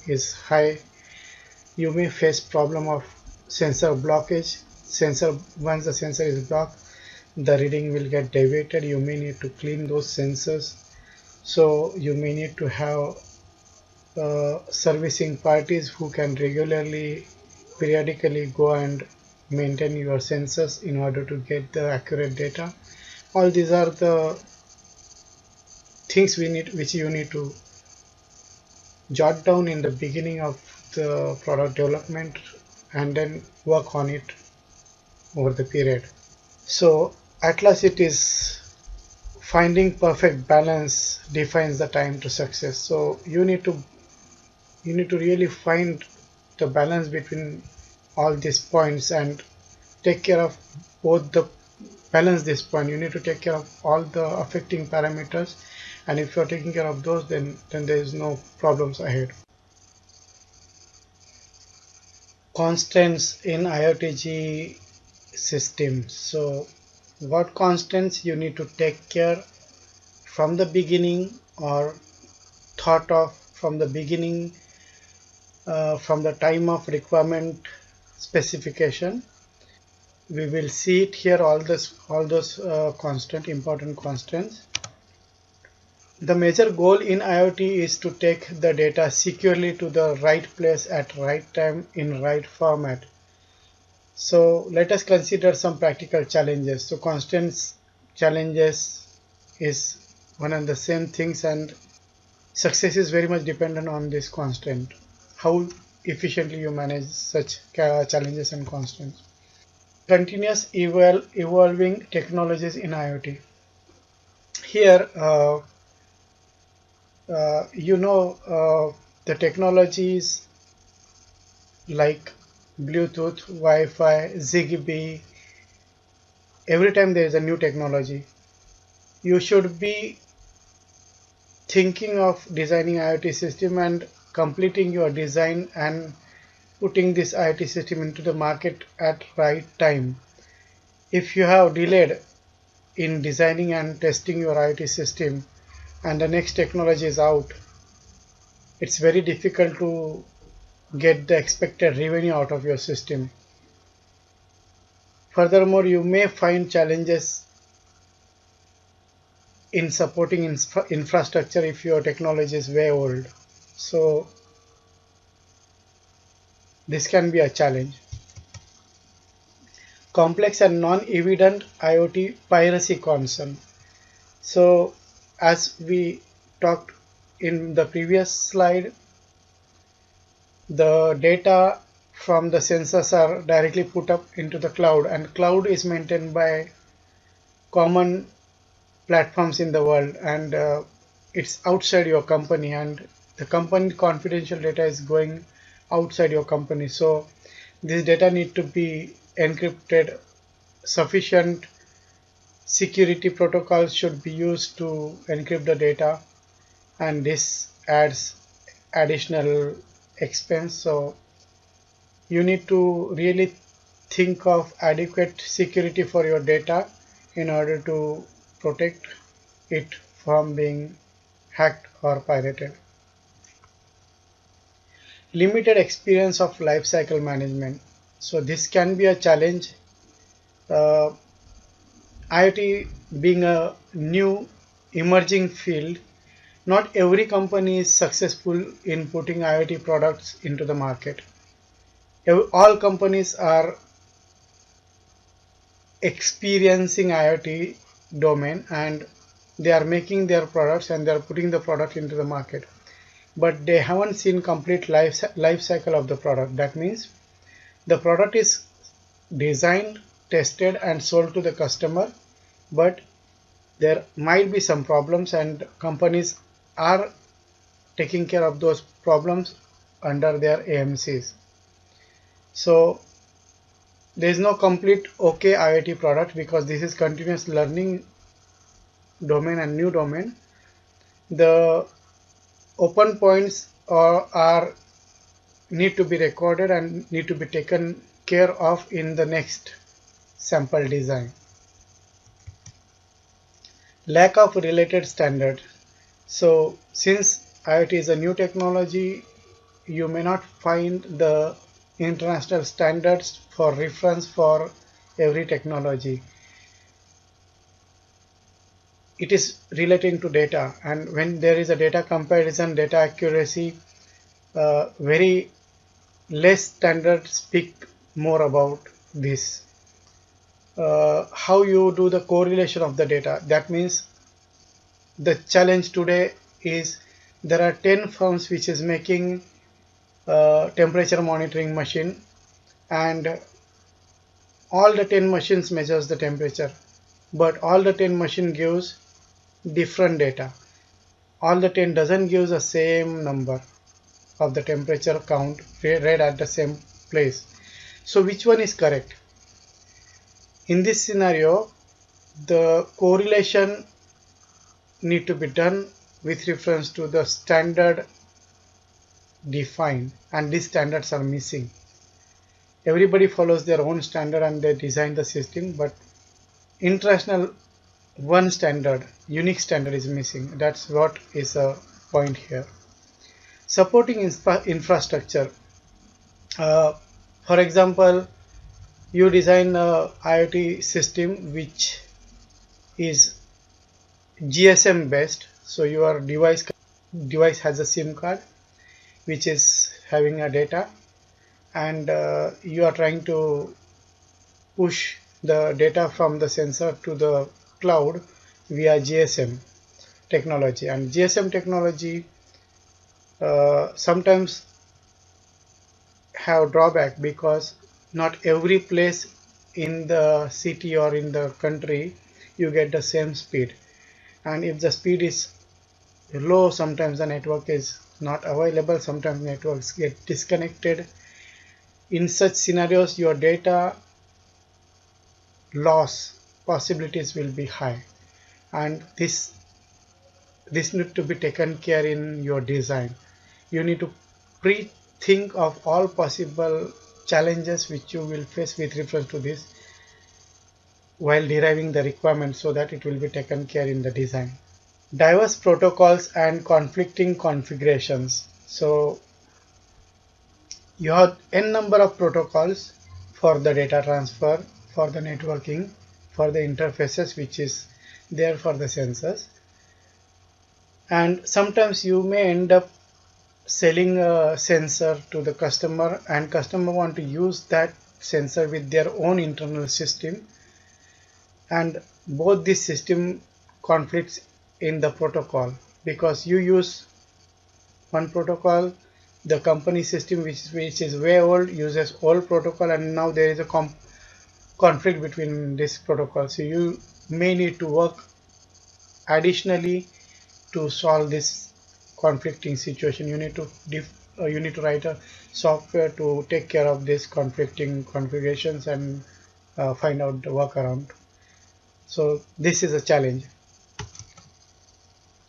is high, you may face problem of sensor blockage. Sensor Once the sensor is blocked, the reading will get deviated. You may need to clean those sensors, so you may need to have servicing parties who can regularly, periodically go and maintain your sensors in order to get the accurate data. All these are the things which you need to jot down in the beginning of the product development, and then work on it over the period. So at last, it is finding perfect balance defines the time to success. So you need to really find the balance between all these points and take care of both the balance this point. You need to take care of all the affecting parameters, and if you're taking care of those, then there is no problems ahead. Constants in IoTG systems. So what constants you need to take care from the beginning, or thought of from the beginning, from the time of requirement specification. We will see it here, all those important constants. The major goal in IoT is to take the data securely to the right place at right time in right format. So let us consider some practical challenges. So constants challenges is one and the same things, and success is very much dependent on this constant. How efficiently you manage such challenges and constants. Continuous evolving technologies in IoT. Here, the technologies like Bluetooth, Wi-Fi, Zigbee. Every time there is a new technology, you should be thinking of designing IoT system and completing your design and putting this IoT system into the market at right time. If you have delayed in designing and testing your IoT system, and the next technology is out, it's very difficult to get the expected revenue out of your system. Furthermore, you may find challenges in supporting infrastructure if your technology is way old. So this can be a challenge. Complex and non-evident IoT piracy concern. So as we talked in the previous slide, the data from the sensors are directly put up into the cloud, and cloud is maintained by common platforms in the world, and it's outside your company, and the company confidential data is going outside your company. So this data need to be encrypted. Sufficient security protocols should be used to encrypt the data, and this adds additional expense. So you need to really think of adequate security for your data in order to protect it from being hacked or pirated. Limited experience of life cycle management. So this can be a challenge. uh, IoT being a new emerging field, not every company is successful in putting IoT products into the market. All companies are experiencing IoT domain, and they are making their products and they are putting the product into the market, but they haven't seen complete life cycle of the product. That means the product is designed, tested and sold to the customer, but there might be some problems, and companies are taking care of those problems under their AMCs. So there is no complete okay IoT product, because this is continuous learning domain and new domain. The open points are need to be recorded and need to be taken care of in the next sample design. Lack of related standard. So since IoT is a new technology, you may not find the international standards for reference for every technology. It is relating to data, and when there is a data comparison, data accuracy, very less standards speak more about this. How you do the correlation of the data. That means the challenge today is there are 10 firms which is making temperature monitoring machine, and all the 10 machines measures the temperature, but all the 10 machine gives different data. All the 10 doesn't give the same number of the temperature count read at the same place. So which one is correct? In this scenario, the correlation need to be done with reference to the standard defined, and these standards are missing. Everybody follows their own standard and they design the system, but international one standard, unique standard is missing. That's what is a point here. Supporting infrastructure. Uh, for example, you design a IoT system which is GSM based. So your device has a SIM card which is having a data, and you are trying to push the data from the sensor to the cloud via GSM technology. And GSM technology sometimes have drawback, because not every place in the city or in the country you get the same speed, and if the speed is low, sometimes the network is not available, sometimes networks get disconnected. In such scenarios, your data loss possibilities will be high, and this need to be taken care in your design. You need to pre-think of all possible challenges which you will face with reference to this while deriving the requirements, so that it will be taken care in the design. Diverse protocols and conflicting configurations. So you have n number of protocols for the data transfer, for the networking, for the interfaces which is there for the sensors, and sometimes you may end up selling a sensor to the customer, and customer want to use that sensor with their own internal system, and both this system conflicts in the protocol, because you use one protocol, the company system which is way old uses old protocol, and now there is a conflict between this protocol. So you may need to work additionally to solve this conflicting situation. You need to write a software to take care of this conflicting configurations and find out the workaround. So this is a challenge.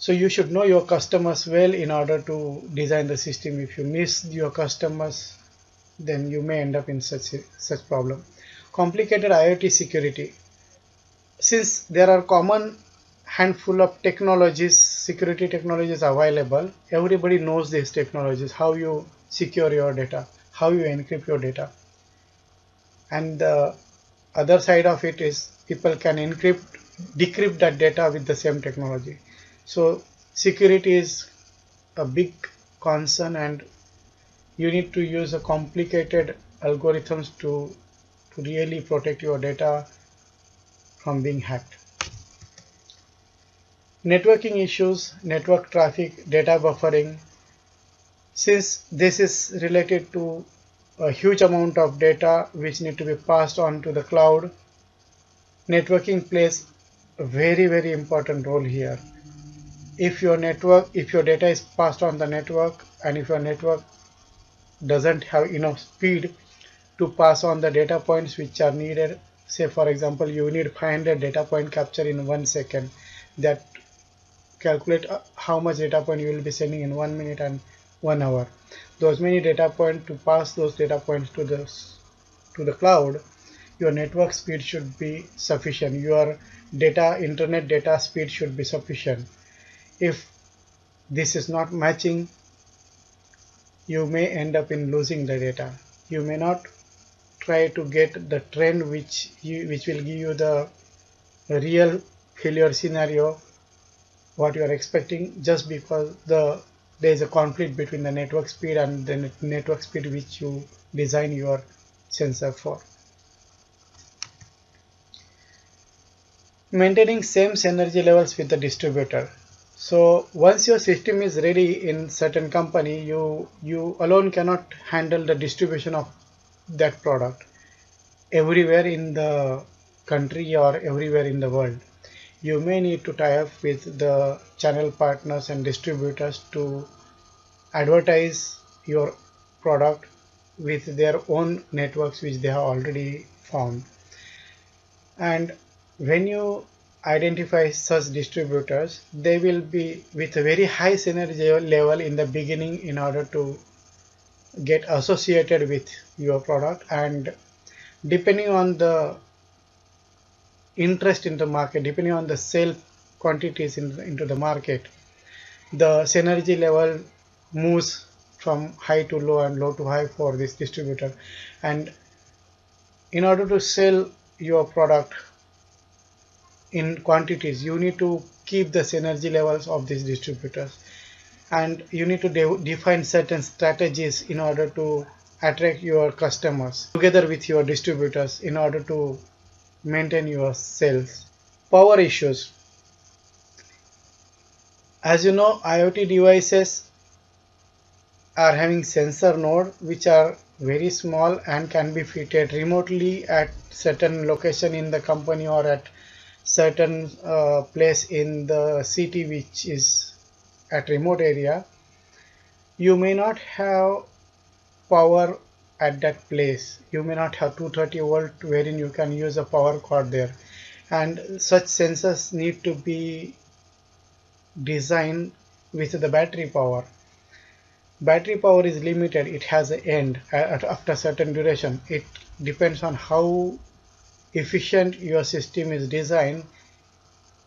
So you should know your customers well in order to design the system. If you miss your customers, then you may end up in such problem. Complicated IoT security. Since there are common handful of technologies, security technologies available, everybody knows these technologies, how you secure your data, how you encrypt your data. And the other side of it is people can decrypt that data with the same technology. So security is a big concern, and you need to use a complicated algorithms to really protect your data from being hacked. Networking issues, network traffic, data buffering. Since this is related to a huge amount of data which need to be passed on to the cloud, networking plays a very important role here. If your data is passed on the network, and if your network doesn't have enough speed to pass on the data points which are needed, say for example you need 500 data point capture in 1 second, that calculate how much data point you will be sending in 1 minute and 1 hour. Those many data points, to pass those data points to the cloud, your network speed should be sufficient, your internet data speed should be sufficient. If this is not matching, you may end up in losing the data. You may not try to get the trend which will give you the real failure scenario what you are expecting, just because there is a conflict between the network speed and the network speed which you design your sensor for. Maintaining same synergy levels with the distributor. So once your system is ready in certain company, you alone cannot handle the distribution of that product everywhere in the country or everywhere in the world. You may need to tie up with the channel partners and distributors to advertise your product with their own networks which they have already found. And when you identify such distributors, they will be with a very high synergy level in the beginning in order to get associated with your product, and depending on the interest in the market, depending on the sale quantities into the market, the synergy level moves from high to low and low to high for this distributor. And in order to sell your product in quantities, you need to keep the synergy levels of these distributors, and you need to define certain strategies in order to attract your customers together with your distributors in order to maintain your sales. Power issues. As you know, IoT devices are having sensor node which are very small and can be fitted remotely at certain location in the company or at certain place in the city which is at remote area. You may not have power at that place. You may not have 230 volt wherein you can use a power cord there, and such sensors need to be designed with the battery power. Battery power is limited, it has an end after certain duration. It depends on how efficient your system is designed,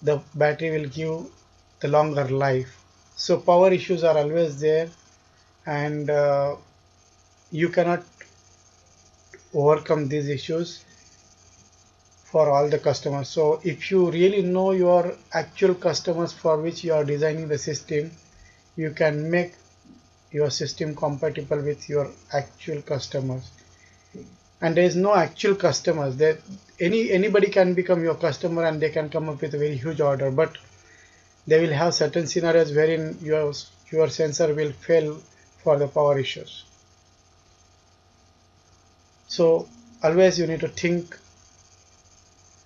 the battery will give the longer life. So power issues are always there, and you cannot overcome these issues for all the customers. So if you really know your actual customers for which you are designing the system, you can make your system compatible with your actual customers. And there is no actual customers. That anybody can become your customer and they can come up with a very huge order, but they will have certain scenarios wherein your sensor will fail for the power issues. So always you need to think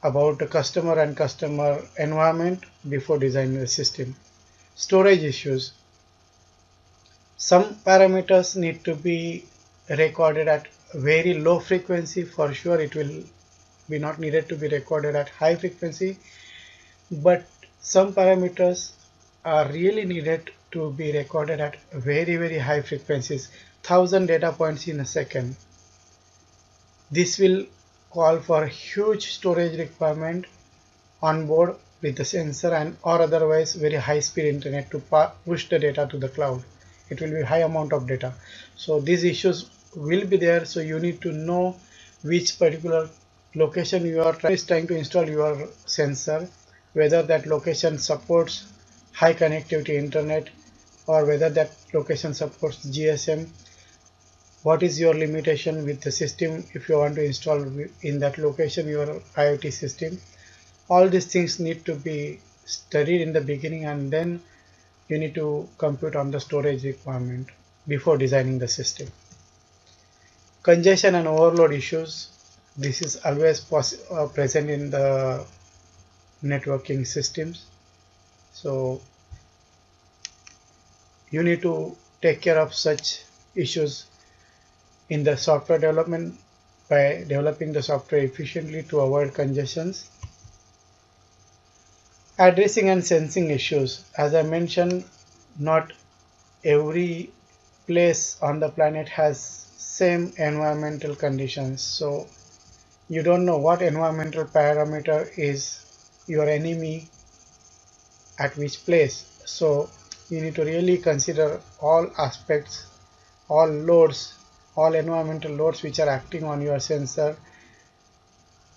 about the customer and customer environment before designing the system. Storage issues. Some parameters need to be recorded at very low frequency. For sure it will be not needed to be recorded at high frequency, but some parameters are really needed to be recorded at very high frequencies, 1000 data points in a second. This will call for huge storage requirement on board with the sensor and or otherwise very high speed internet to push the data to the cloud. It will be high amount of data. So these issues will be there. So you need to know which particular location you are trying to install your sensor, whether that location supports high connectivity internet or whether that location supports GSM. What is your limitation with the system if you want to install in that location your IoT system. All these things need to be studied in the beginning, and then you need to compute on the storage requirement before designing the system. Congestion and overload issues. This is always present in the networking systems. So you need to take care of such issues in the software development by developing the software efficiently to avoid congestions. Addressing and sensing issues. As I mentioned, not every place on the planet has same environmental conditions. So you don't know what environmental parameter is your enemy at which place. So you need to really consider all aspects, all loads, all environmental loads which are acting on your sensor,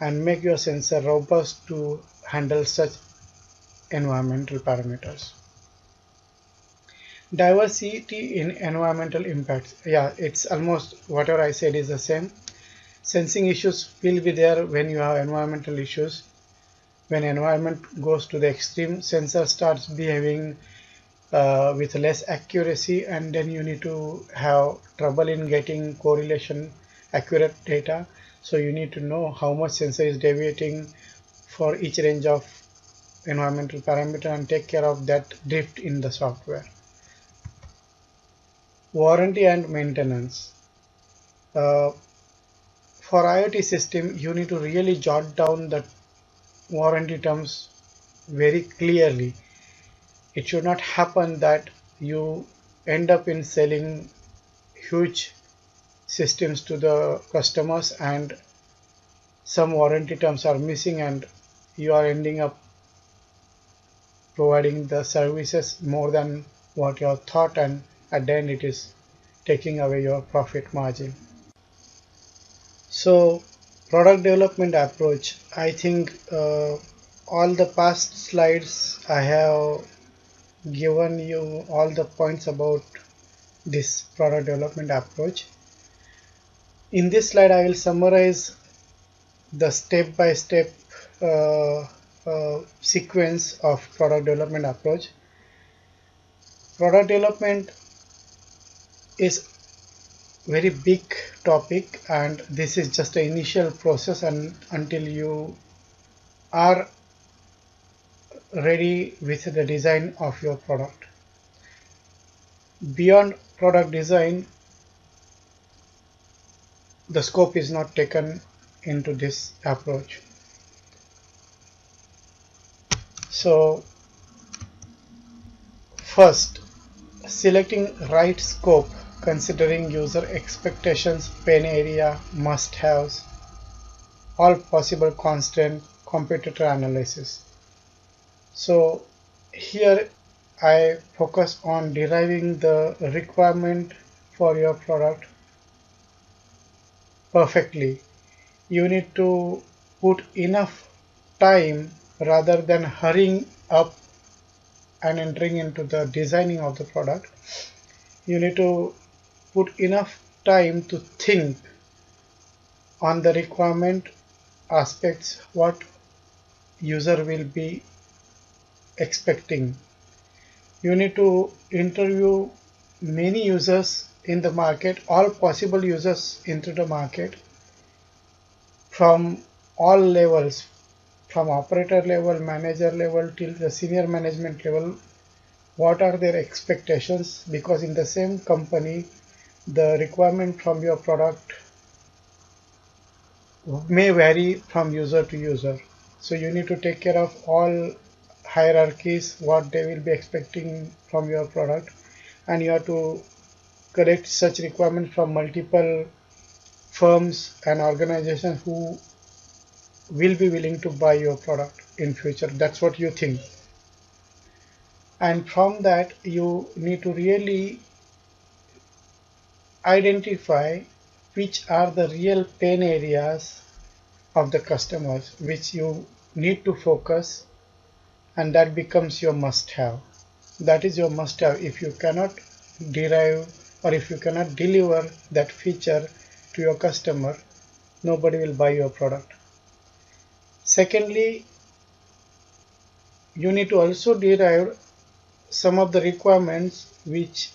and make your sensor robust to handle such environmental parameters. Diversity in environmental impacts. Yeah, it's almost whatever I said is the same. Sensing issues will be there when you have environmental issues. When environment goes to the extreme, sensor starts behaving with less accuracy, and then you need to have trouble in getting correlation accurate data. So you need to know how much sensor is deviating for each range of environmental parameter and take care of that drift in the software. Warranty and maintenance. Uh, for IoT system, you need to really jot down the warranty terms very clearly. It should not happen that you end up in selling huge systems to the customers and some warranty terms are missing and you are ending up providing the services more than what you have thought, and at the end it is taking away your profit margin. So product development approach, I think all the past slides I have given you all the points about this product development approach. In this slide I will summarize the step-by-step sequence of product development approach. Product development is very big topic, and this is just the initial process, and until you are ready with the design of your product. Beyond product design, the scope is not taken into this approach. So first, selecting right scope, considering user expectations, pain area, must-haves, all possible constraint, competitor analysis. So here I focus on deriving the requirement for your product perfectly. You need to put enough time rather than hurrying up and entering into the designing of the product. You need to put enough time to think on the requirement aspects, what user will be expecting. You need to interview many users in the market, all possible users into the market from all levels, from operator level, manager level till the senior management level. What are their expectations? Because in the same company, the requirement from your product may vary from user to user. So you need to take care of all hierarchies, what they will be expecting from your product, and you have to collect such requirements from multiple firms and organizations who will be willing to buy your product in future. That's what you think. And from that, you need to really identify which are the real pain areas of the customers which you need to focus, and that becomes your must have. That is your must have. If you cannot derive or if you cannot deliver that feature to your customer, nobody will buy your product. Secondly, you need to also derive some of the requirements which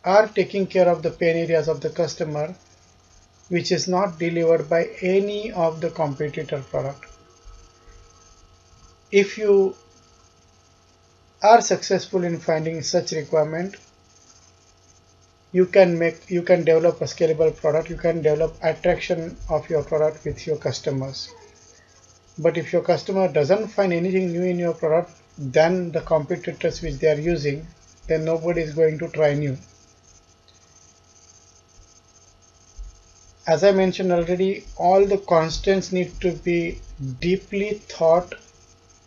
are taking care of the pain areas of the customer, which is not delivered by any of the competitor product. If you are successful in finding such requirement, you can develop a scalable product, you can develop attraction of your product with your customers. But if your customer doesn't find anything new in your product than the competitors which they are using, then nobody is going to try new. As I mentioned already, all the constants need to be deeply thought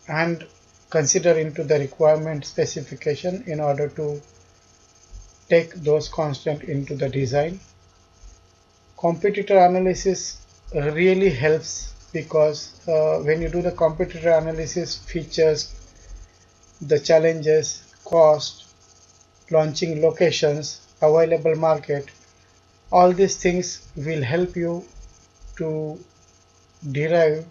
and consider into the requirement specification in order to take those constants into the design. Competitor analysis really helps because when you do the competitor analysis, features, the challenges, cost, launching locations, available market, all these things will help you to derive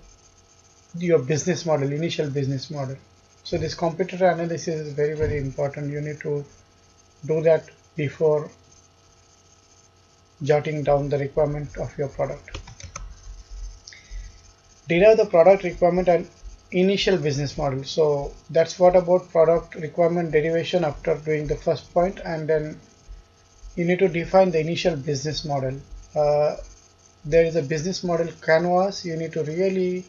your business model, initial business model. So this competitor analysis is very, very important. You need to do that before jotting down the requirement of your product. Derive the product requirement and initial business model. So that's what about product requirement derivation after doing the first point, and then you need to define the initial business model. There is a business model canvas. You need to really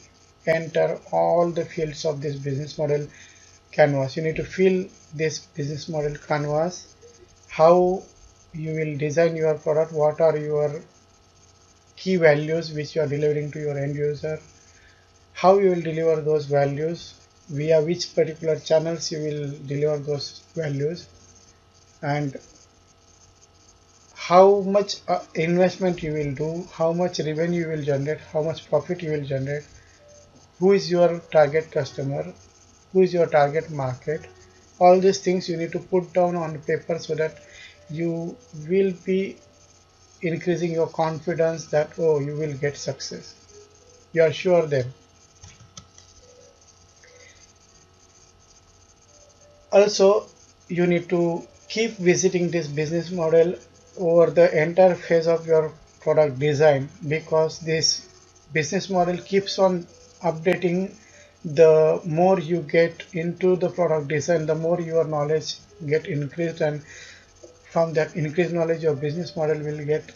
enter all the fields of this business model canvas. You need to fill this business model canvas, how you will design your product, what are your key values which you are delivering to your end user, how you will deliver those values, via which particular channels you will deliver those values, and how much investment you will do, how much revenue you will generate, how much profit you will generate, who is your target customer, who is your target market. All these things you need to put down on paper so that you will be increasing your confidence that, oh, you will get success. You are sure then. Also, you need to keep visiting this business model over the entire phase of your product design, because this business model keeps on updating. The more you get into the product design, the more your knowledge get increased, and from that increased knowledge your business model will get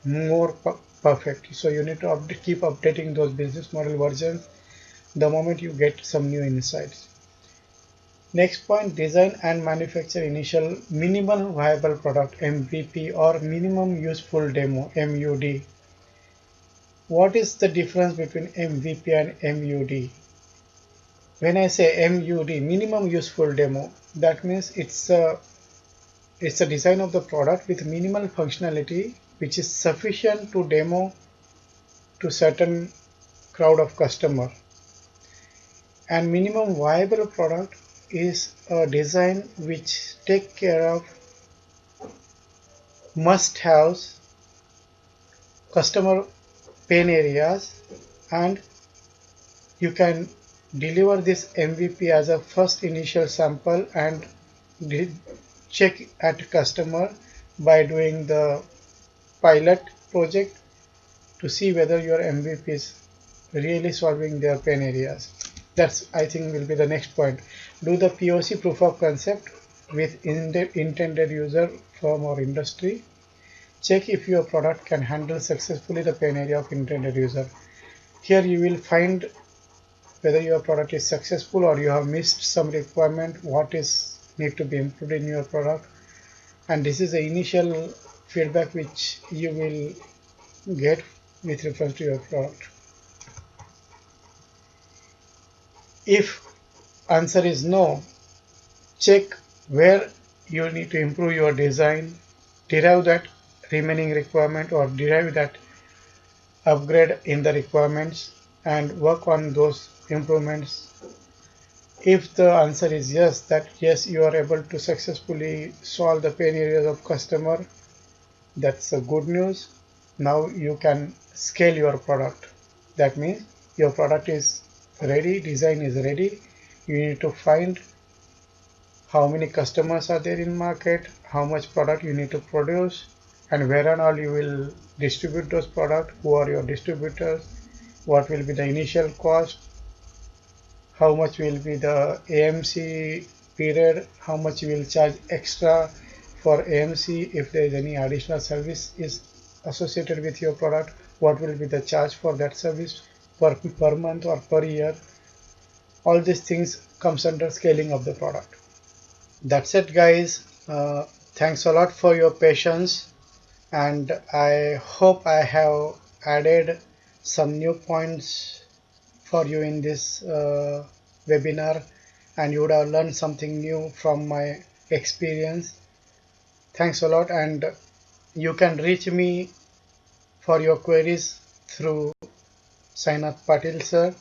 more perfect. So you need to keep updating those business model versions the moment you get some new insights. Next point, design and manufacture initial minimal viable product, MVP, or minimum useful demo, MUD. What is the difference between MVP and MUD? When I say MUD, minimum useful demo, that means it's a design of the product with minimal functionality which is sufficient to demo to certain crowd of customer. And minimum viable product is a design which take care of must-haves, customer pain areas, and you can deliver this MVP as a first initial sample and check at customer by doing the pilot project to see whether your MVP is really solving their pain areas. That's, I think, will be the next point. Do the POC, proof of concept, with intended user, firm or industry. Check if your product can handle successfully the pain area of intended user. Here you will find whether your product is successful or you have missed some requirement, what is need to be improved in your product, and this is the initial feedback which you will get with reference to your product. If answer is no, check where you need to improve your design, derive that remaining requirement or derive that upgrade in the requirements and work on those improvements. If the answer is yes, that yes, you are able to successfully solve the pain areas of customer, that's a good news. Now you can scale your product. That means your product is ready, design is ready. You need to find how many customers are there in market, how much product you need to produce, and where and all you will distribute those products, who are your distributors, what will be the initial cost, how much will be the AMC period, how much you will charge extra for AMC if there is any additional service is associated with your product, what will be the charge for that service per month or per year. All these things comes under scaling of the product. That's it, guys. Thanks a lot for your patience, and I hope I have added some new points for you in this webinar, and you would have learned something new from my experience. Thanks a lot, and you can reach me for your queries through Sainath Patil sir,